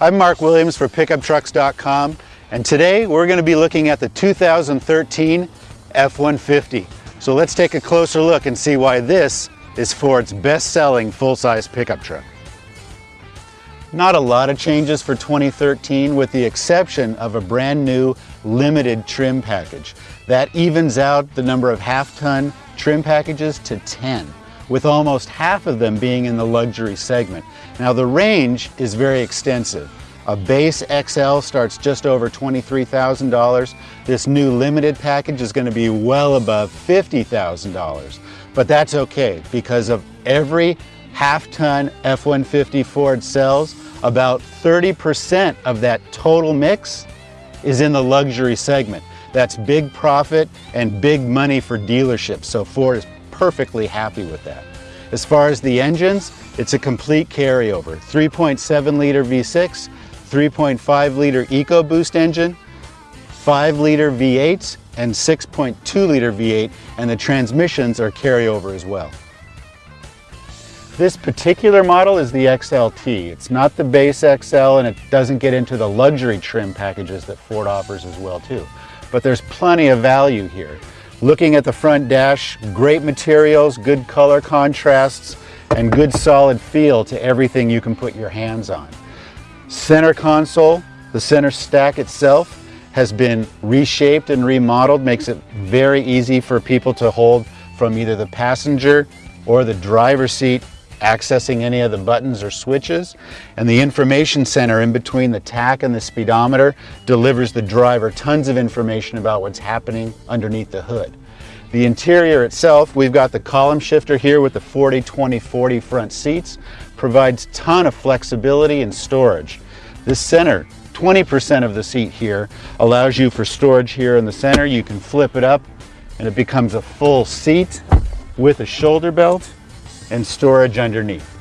I'm Mark Williams for PickupTrucks.com, and today we're going to be looking at the 2013 F-150. So let's take a closer look and see why this is Ford's best-selling full-size pickup truck. Not a lot of changes for 2013 with the exception of a brand new limited trim package. That evens out the number of half-ton trim packages to 10, with almost half of them being in the luxury segment. Now the range is very extensive. A base XL starts just over $23,000. This new limited package is going to be well above $50,000. But that's okay, because of every half-ton F-150 Ford sells, about 30% of that total mix is in the luxury segment. That's big profit and big money for dealerships, so Ford is perfectly happy with that. As far as the engines, it's a complete carryover. 3.7 liter V6, 3.5 liter EcoBoost engine, 5 liter V8s, and 6.2 liter V8, and the transmissions are carryover as well. This particular model is the XLT. It's not the base XL, and it doesn't get into the luxury trim packages that Ford offers as well too. But there's plenty of value here. Looking at the front dash, great materials, good color contrasts, and good solid feel to everything you can put your hands on. Center console, the center stack itself, has been reshaped and remodeled, makes it very easy for people to hold from either the passenger or the driver's seat, accessing any of the buttons or switches. And the information center in between the tach and the speedometer delivers the driver tons of information about what's happening underneath the hood. The interior itself, we've got the column shifter here with the 40-20-40 front seats, provides a ton of flexibility and storage. This center, 20% of the seat here, allows you for storage here in the center. You can flip it up and it becomes a full seat with a shoulder belt and storage underneath.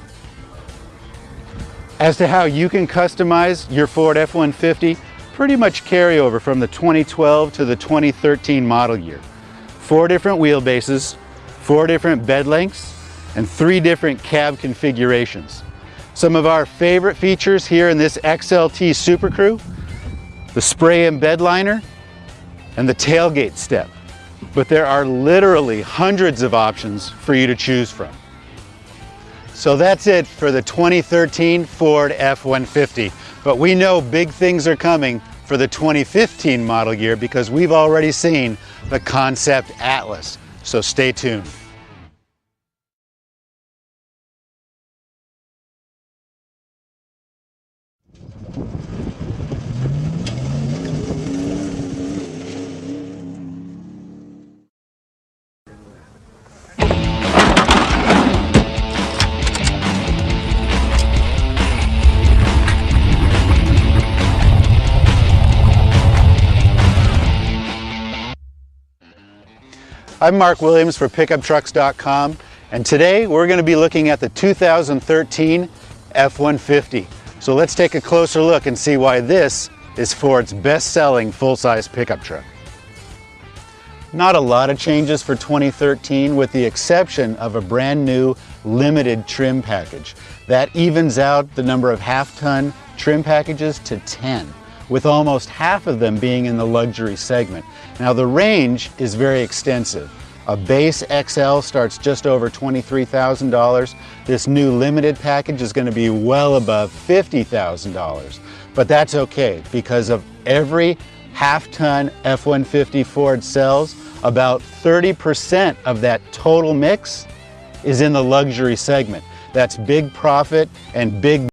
As to how you can customize your Ford F-150, pretty much carryover from the 2012 to the 2013 model year. 4 different wheelbases, 4 different bed lengths, and 3 different cab configurations. Some of our favorite features here in this XLT Super Crew: the spray-in bed liner and the tailgate step. But there are literally hundreds of options for you to choose from. So that's it for the 2013 Ford F-150. But we know big things are coming for the 2015 model year because we've already seen the concept Atlas. So stay tuned. I'm Mark Williams for PickupTrucks.com, and today we're going to be looking at the 2013 F-150. So let's take a closer look and see why this is Ford's best-selling full-size pickup truck. Not a lot of changes for 2013 with the exception of a brand new limited trim package. That evens out the number of half-ton trim packages to 10, with almost half of them being in the luxury segment. Now the range is very extensive. A base XL starts just over $23,000. This new limited package is going to be well above $50,000. But that's okay, because of every half-ton F-150 Ford sells, about 30% of that total mix is in the luxury segment. That's big profit and big